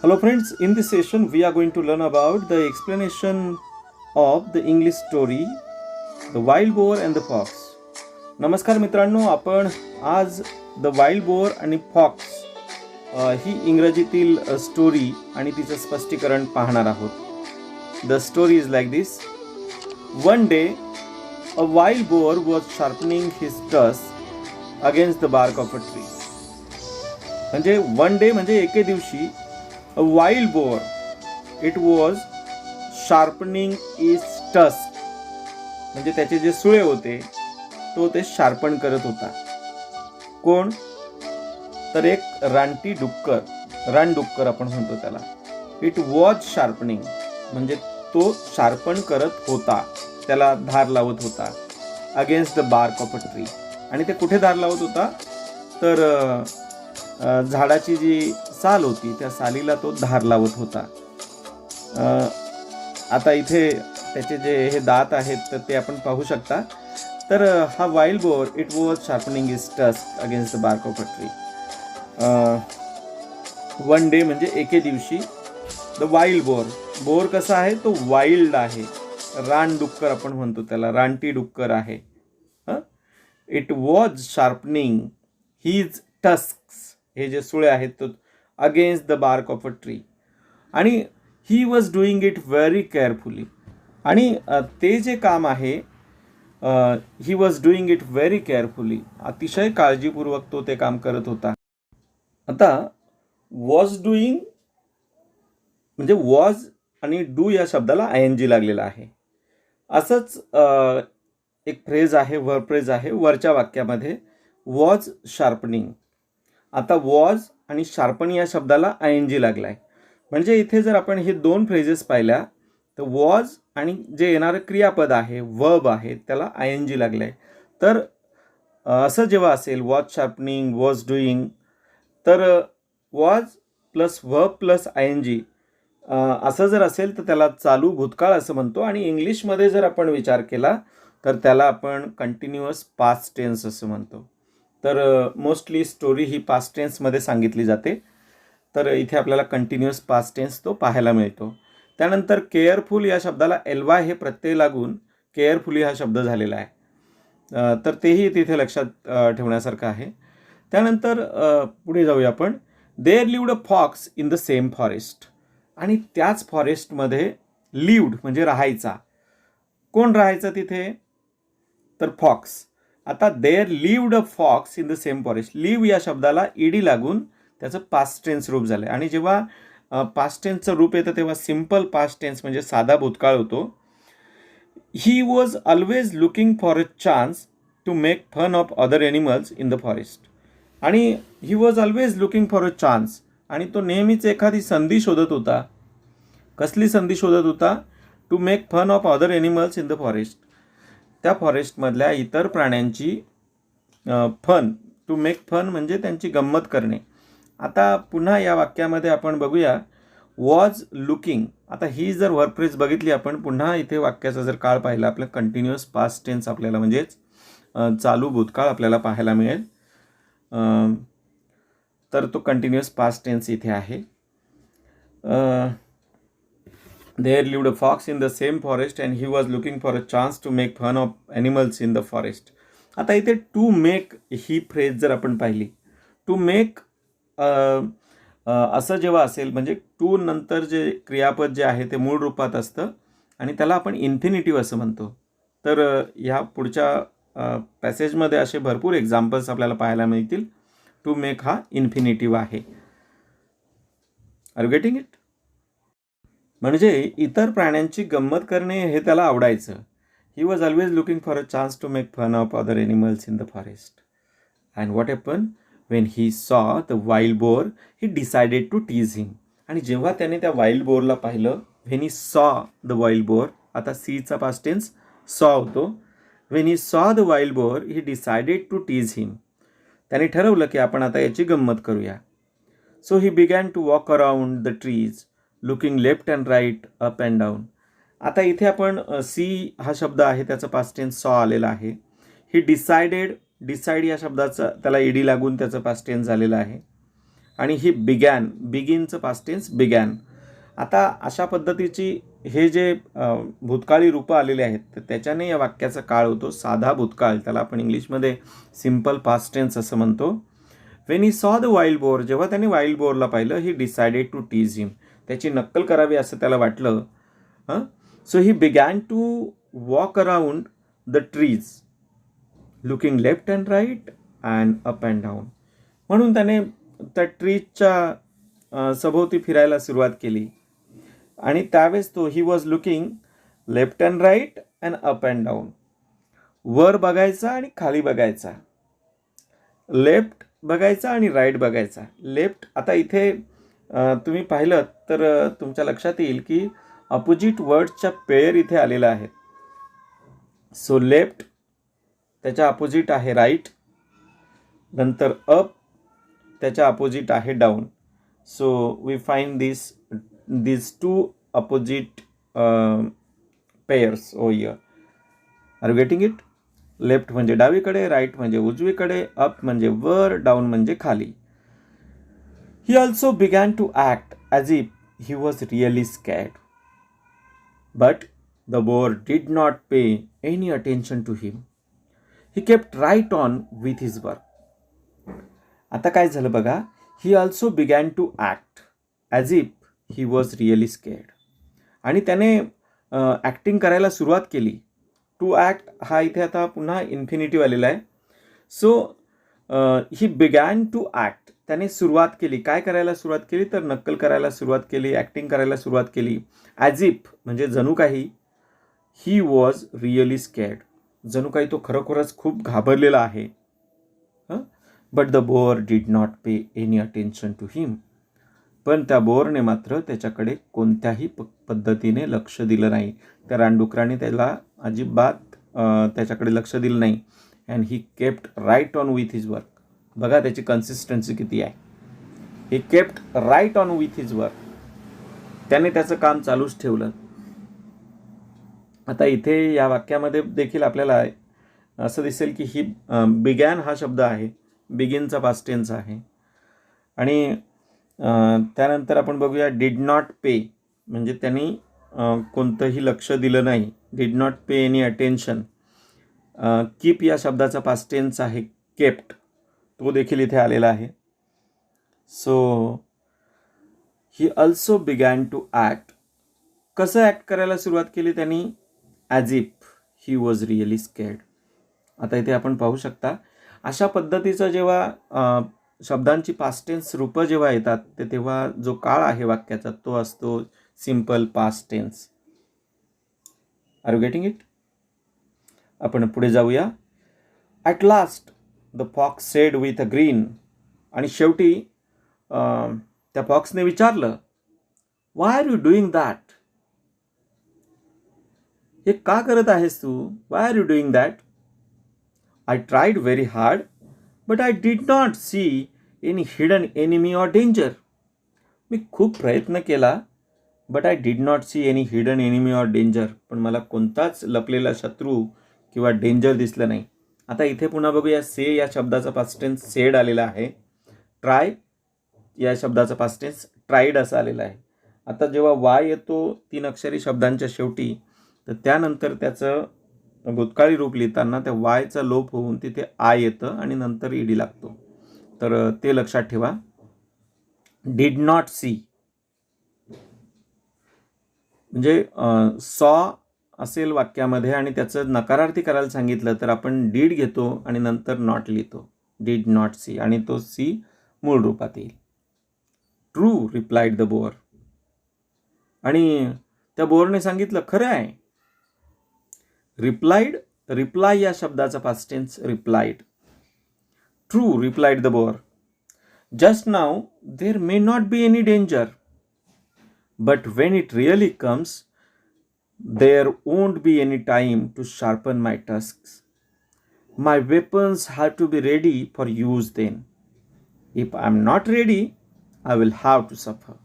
Hello friends, in this session we are going to learn about the explanation of the English story The Wild Boar and the Fox. नमस्कार मित्रांनो, आपण आज the wild boar आणि fox ही इंग्रजीतील story आणि तिचं स्पष्टीकरण पाहणार आहोत. The story is like this. One day a wild boar was sharpening his tusk against the bark of a tree. म्हणजे वन डे म्हणजे एके दिवशी a wild boar, it was sharpening its tusk, म्हणजे त्याचे जे सुळे होते तो ते शार्पन करत होता. कोण? तर एक रानटी डुक्कर, रानडुक्कर आपण म्हणतो त्याला. इट वॉज शार्पनिंग म्हणजे तो शार्पन करत होता, त्याला धार लावत होता. Against the bark of a tree. आणि ते कुठे धार लावत होता? तर झाडाची जी साल होती त्या सालीला तो धार लावत होता. आता इथे त्याचे जे हे दात आहेत तर ते आपण पाहू शकता. तर हा wild boar it was sharpening is tusk against the bark of a tree. One day म्हणजे एके दिवशी. द वाईल्ड बोअर, बोअर कसा आहे तो वाईल्ड आहे, रानडुक्कर आपण म्हणतो त्याला, रानटी डुक्कर आहे. It was sharpening his tusks, हे जे सुळे आहेत तो against the bark of a tree. आणि he was doing it very carefully. आणि ते जे काम आहे he was doing it very carefully, अतिशय काळजीपूर्वक तो ते काम करत होता. आता वॉज डुईंग म्हणजे वॉज आणि डू या शब्दाला ING लागलेला आहे. असंच एक फ्रेज आहे, वर्ब फ्रेज आहे वरच्या वाक्यामध्ये, वॉज शार्पनिंग. आता वॉज आणि शार्पन या शब्दाला ING लागलाय. म्हणजे इथे जर आपण हे दोन फ्रेजेस पाहिल्या तर वॉज आणि जे येणारं क्रियापद आहे, वर्ब आहे, त्याला ING लागलाय. तर असं जेव्हा असेल वॉज शार्पनिंग, वॉज डुईंग, तर was plus verb plus ING असं जर असेल तर त्याला चालू भूतकाळ असं म्हणतो. आणि इंग्लिशमध्ये जर आपण विचार केला तर त्याला आपण कंटिन्युअस पास्ट टेन्स असं म्हणतो. तर मोस्टली स्टोरी ही पास्ट टेन्समध्ये सांगितली जाते. तर इथे आपल्याला कंटिन्युअस पास्ट टेन्स तो पाहायला मिळतो. त्यानंतर केअरफुल या शब्दाला LY हे प्रत्यय लागून केअरफुली हा शब्द झालेला आहे. तर तेही तिथे लक्षात ठेवण्यासारखं आहे. त्यानंतर पुढे जाऊया आपण. There lived a fox in the same forest. आणि त्याच फॉरेस्टमध्ये लिव्ड म्हणजे राहायचा. कोण राहायचं तिथे? तर फॉक्स. आता there lived a fox in the same forest. Live या शब्दाला ED लागून त्याचं पास्ट टेन्स रूप झालं. आणि जेव्हा पास्ट टेन्सचं रूप येतं तेव्हा सिम्पल पास्ट टेन्स म्हणजे साधा भूतकाळ होतो. He was always looking for a chance to make fun of other animals in the forest. आणि he was always looking for a chance, आणि तो नेहमीच एखादी संधी शोधत होता. कसली संधी शोधत होता? To make fun of other animals in the forest. त्या फॉरेस्टमधल्या इतर प्राण्यांची फन, टू मेक फन म्हणजे त्यांची गंमत करणे. आता पुन्हा या वाक्यामध्ये आपण बघूया वॉज लुकिंग. आता ही जर वर्ब फ्रेज बघितली आपण, पुन्हा इथे वाक्याचा जर काळ पाहिला आपलं कंटिन्युअस पास्ट टेन्स आपल्याला म्हणजेच चालू भूतकाळ आपल्याला पाहायला मिळेल. तर तो कंटिन्युअस पास्ट टेन्स इथे आहे. There lived a fox in the same forest and he was looking for a chance to make fun of animals in the forest. आता इथे टू मेक ही फ्रेज जर आपण पाहिली, टू मेक असं जेव्हा असेल म्हणजे टू नंतर जे क्रियापद जे आहे ते मूळ रूपात असतं आणि त्याला आपण इन्फिनिटिव्ह असं म्हणतो. तर ह्या पुढच्या पॅसेजमध्ये असे भरपूर एक्झाम्पल्स आपल्याला पाहायला मिळतील. टू मेक हा इन्फिनिटिव्ह आहे. Are you getting it? म्हणजे इतर प्राण्यांची गंमत करणे हे त्याला आवडायचं. He was always looking for a chance to make fun of other animals in the forest. And what happen when he saw the wild boar he decided to tease him. आणि जेव्हा त्याने त्या वाईल्ड बोअरला पाहिलं, when he saw the wild bore, आता सीचा past tense सॉ होतो. When he saw the wild boar he decided to tease him. त्याने ठरवलं की आपण आता याची गंमत करूया. So he began to walk around the trees looking left and right, up and down. आता इथे आपण सी हा शब्द आहे त्याचा पास्ट टेन्स सॉ आलेला आहे. ही डिसाइडेड, डिसाइड या शब्दाचा त्याला ED लागून त्याचं पास्ट टेन्स झालेलं आहे. आणि ही बिगॅन, बिगिनचं पास्ट टेन्स बिगॅन. आता अशा पद्धतीची हे जे भूतकाळी रूपं आलेले आहेत तर त्याच्याने या वाक्याचा काळ होतो साधा भूतकाळ. त्याला आपण इंग्लिशमध्ये सिम्पल पास्ट टेन्स असं म्हणतो. Wien he saw the wild boar, जेव्हा त्याने वाईल्ड बोरला पाहिलं, he decided to tease him, त्याची नक्कल करावी असं त्याला वाटलं. So he began to walk around the trees looking left and right and up and down. म्हणून त्याने त्या ट्रीजच्या सभोवती फिरायला सुरुवात केली आणि त्यावेळेस तो he was looking left and right and up and down. वर बघायचा आणि खाली बघायचा, लेफ्ट बघायचा आणि राईट बघायचा. लेफ्ट, आता इथे तुम्ही पाहिलं तर तुमच्या लक्षात येईल की अपोजिट वर्ड्सच्या पेअर इथे आलेला आहे. सो लेफ्ट त्याच्या अपोजिट आहे राईट, नंतर अप त्याच्या अपोजिट आहे down. So we find these two opposite pairs over here. Are you getting it? Left म्हणजे डावीकडे, राईट म्हणजे उजवीकडे, अप म्हणजे वर, डाऊन म्हणजे खाली. He also began to act as if he was really scared. But the boar did not pay any attention to him. He kept right on with his work. आता काय झालं बघा, he also began to act as if he was really scared. आणि त्याने acting करायला सुरुवात केली. To act हा इथे आता पुन्हा इन्फिनिटिव्ह आलेला आहे. So he began to act, त्याने सुरुवात केली. काय करायला सुरुवात केली तर नक्कल करायला सुरुवात केली, ॲक्टिंग करायला सुरुवात केली. ॲज इफ म्हणजे जणू काही, ही वॉज रिअली स्कॅर्ड, जणू काही तो खरोखरच खूप घाबरलेला आहे. But the boar did not pay any attention to him. पण त्या बोरने मात्र त्याच्याकडे कोणत्याही पद्धतीने लक्ष दिलं नाही. त्या रानडुकराने त्याला अजिबात त्याच्याकडे लक्ष दिलं नाही. And he kept right on with his work. बघा त्याची कन्सिस्टन्सी किती आहे. He kept right on with his work, त्याने त्याचं काम चालूच ठेवलं. आता इथे या वाक्यामध्ये देखील आपल्याला असं दिसेल की ही बिगॅन हा शब्द आहे, बिगिनचा पास्ट टेन्स आहे. आणि त्यानंतर आपण बघूया डिड नॉट पे, म्हणजे त्यांनी कोणतंही लक्ष दिलं नाही. Did not pay any attention. Keep या शब्दाचा पास्ट टेन्स आहे केप्ट, तो देखील इथे आलेला आहे. So he also began to act. कसं ॲक्ट करायला सुरुवात केली त्यांनी? As if he was really scared. आता इथे आपण पाहू शकता अशा पद्धतीचं जेव्हा शब्दांची पास्ट टेन्स रूपं जेव्हा येतात ते तेव्हा जो काळ आहे वाक्याचा तो असतो simple past tense. Are you getting it? आपण पुढे जाऊया. At last the fox said with a grin. आणि शेवटी त्या फॉक्सने विचारलं, why are you doing that? हे का करत आहेस तू? Why are you doing that? I tried very hard but I did not see any hidden enemy or danger. मी खूप प्रयत्न केला, but I did not see any hidden enemy or danger. पण मला कोणताच लपलेला शत्रू किंवा डेंजर दिसलं नाही. आता इथे पुन्हा बघूया. से या शब्दाचा पास्ट टेन्स सेड आलेला आहे. ट्राय या शब्दाचा पास्ट टेन्स ट्राईड असा आलेला आहे. आता जेव्हा वाय येतो 3 अक्षरी शब्दांच्या शेवटी तर त्यानंतर त्याचं भूतकाळी रूप लिहिताना त्या वायचा लोप होऊन तिथे आय येतं आणि नंतर ईडी लागतो. तर ते लक्षात ठेवा. डिड नॉट सी म्हणजे सॉ असेल वाक्यामध्ये आणि त्याचं नकारार्थी करायला सांगितलं तर आपण डीड घेतो आणि नंतर नॉट लिहितो. डिड नॉट सी आणि तो सी मूळ रूपात येईल. True replied the boar. आणि त्या बोअरने सांगितलं खरं आहे. रिप्लाइड, रिप्लाय या शब्दाचा past tense replied. True, replied the boar. Just now there may not be any danger, but when it really comes, there won't be any time to sharpen my tusks. My weapons have to be ready for use then. If I am not ready, I will have to suffer.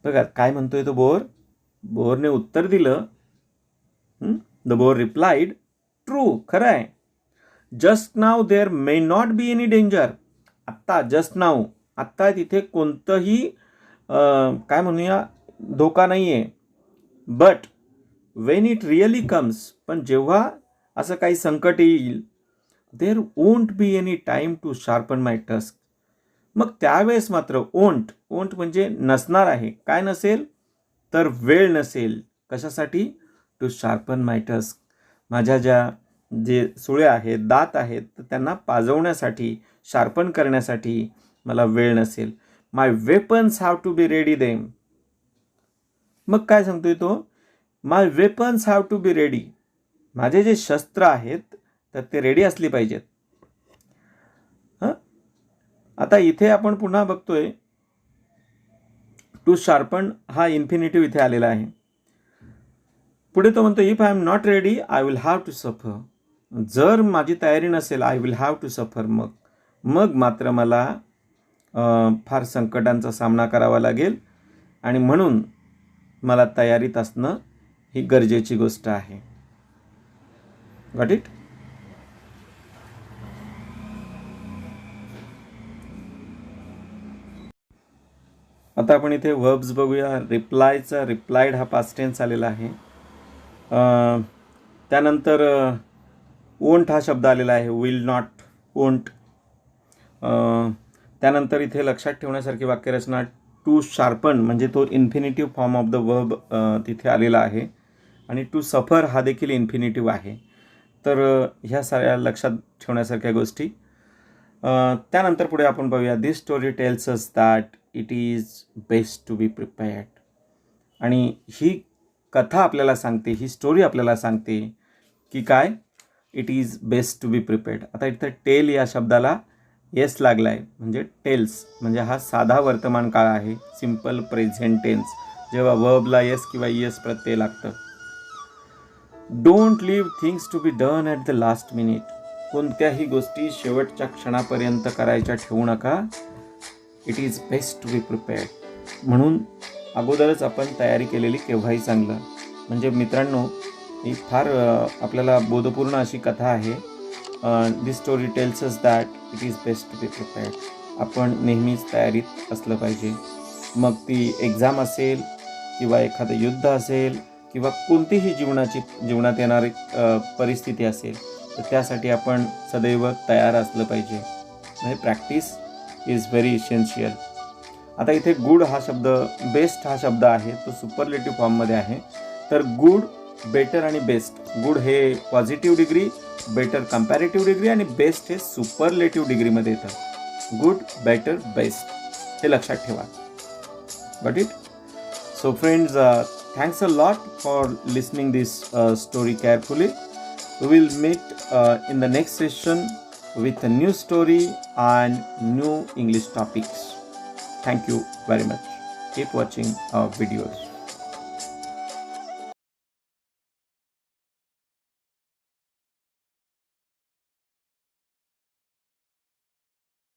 बघा काय म्हणतोय तो bore. Borne उत्तर दिलं. The bore replied, true, खरं आहे. Just now there may not be any danger. आत्ता just now आत्ता तिथे कोणतंही काय म्हणूया धोका नाही आहे. But when it really comes, पण जेव्हा असं काही संकट येईल, there won't be any time to sharpen my tusk. मग त्यावेळेस मात्र ओंट म्हणजे नसणार आहे. काय नसेल तर वेळ नसेल. कशासाठी? To sharpen my tusk. माझ्या जे सुळे आहेत, दात आहेत, तर त्यांना पाजवण्यासाठी, शार्पन करण्यासाठी मला वेळ नसेल. My weapons have to be ready then. मग काय सांगतोय तो? My weapons have to be ready. माझे जे शस्त्र आहेत तर ते रेडी असली पाहिजेत. आता इथे आपण पुन्हा बघतोय टू शार्पन हा इन्फिनिटिव्ह इथे आलेला आहे. पुढे तो म्हणतो if I am not ready I will have to suffer. जर माझी तयारी नसेल आय विल हॅव टू सफर. मग मात्र मला फार संकटांचा सामना करावा लागेल आणि म्हणून मला तयारीत असणं ही गरजेची गोष्ट आहे. Got it? आता आपण इथे वर्ब्स बघूया. रिप्लायचा रिप्लायड हा पास्ट टेन्स आलेला आहे. त्यानंतर वोंट हा शब्द आलेला आहे. Will not, won't. त्यानंतर इथे लक्षात ठेवण्यासारखी वाक्यरचना टू शार्पन म्हणजे तो infinitive form of the verb तिथे आलेला आहे आणि टू सफर हा देखील इन्फिनिटिव्ह आहे. तर ह्या साऱ्या लक्षात ठेवण्यासारख्या गोष्टी. त्यानंतर पुढे आपण बघूया. This story tells us that it is best to be prepared. आणि ही कथा आपल्याला सांगते, ही स्टोरी आपल्याला सांगते की काय? It is best to be prepared. आता इथं टेल या शब्दाला येस लागला आहे, म्हणजे टेल्स म्हणजे हा साधा वर्तमान काळ आहे, सिम्पल प्रेझेंट टेन्स, जेव्हा वर्बला येस किंवा येस प्रत्यय लागतं. Don't leave things to be done at the last minute. कोणत्याही गोष्टी शेवटच्या क्षणापर्यंत करायच्या ठेवू नका. It is best to be prepared. म्हणून अगोदरच आपण तयारी केलेली केव्हाही चांगलं. म्हणजे मित्रांनो, ही फार आपल्याला बोधपूर्ण अशी कथा आहे. This story tells us that it is best to be prepared. आपण नेहमीच तयारीत असलं पाहिजे. मग ती एक्झाम असेल किंवा एखादं युद्ध असेल किंवा कोणतीही जीवनात येणारी परिस्थिती असेल, तर त्यासाठी आपण सदैव तयार असलं पाहिजे. म्हणजे प्रॅक्टिस इज व्हेरी इसेन्शियल. आता इथे गुड हा शब्द, बेस्ट हा शब्द आहे तो सुपरलेटिव्ह फॉर्ममध्ये आहे. तर गुड, बेटर आणि बेस्ट. गुड हे positive degree, better comparative degree आणि बेस्ट हे सुपरलेटिव्ह डिग्रीमध्ये येतं. गुड, बेटर, बेस्ट हे लक्षात ठेवा. Got it? So friends, thanks a lot for listening this story carefully. We will meet in the next session with a new story and new English topics. Thank you very much. Keep watching our videos.